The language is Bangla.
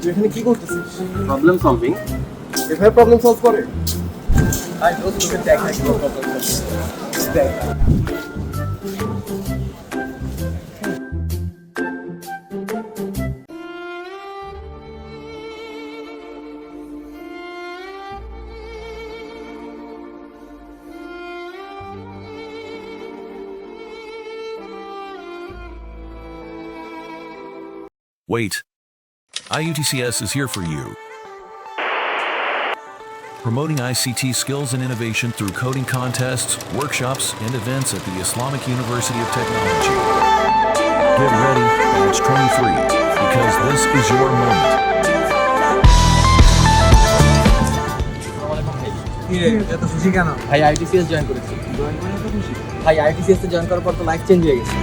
তুই এখানে কি করতেছিস? Problem solving. এভাবে প্রবলেম সলভ করে? আই দোস্ত তোকে দেখ না কিভাবে প্রবলেম সলভ করে। দেখ। Wait. IUTCS is here for you. Promoting ICT skills and innovation through coding contests, workshops, and events at the Islamic University of Technology. Get ready, batch 23, because this is your moment. এত খুশি কেন? ভাই আইটিসিএস জয়েন করেছি। জয়েন করে এত খুশি? ভাই আইটিসিএস জয়েন করার পর তো লাইফ চেঞ্জ হয়ে গেছে।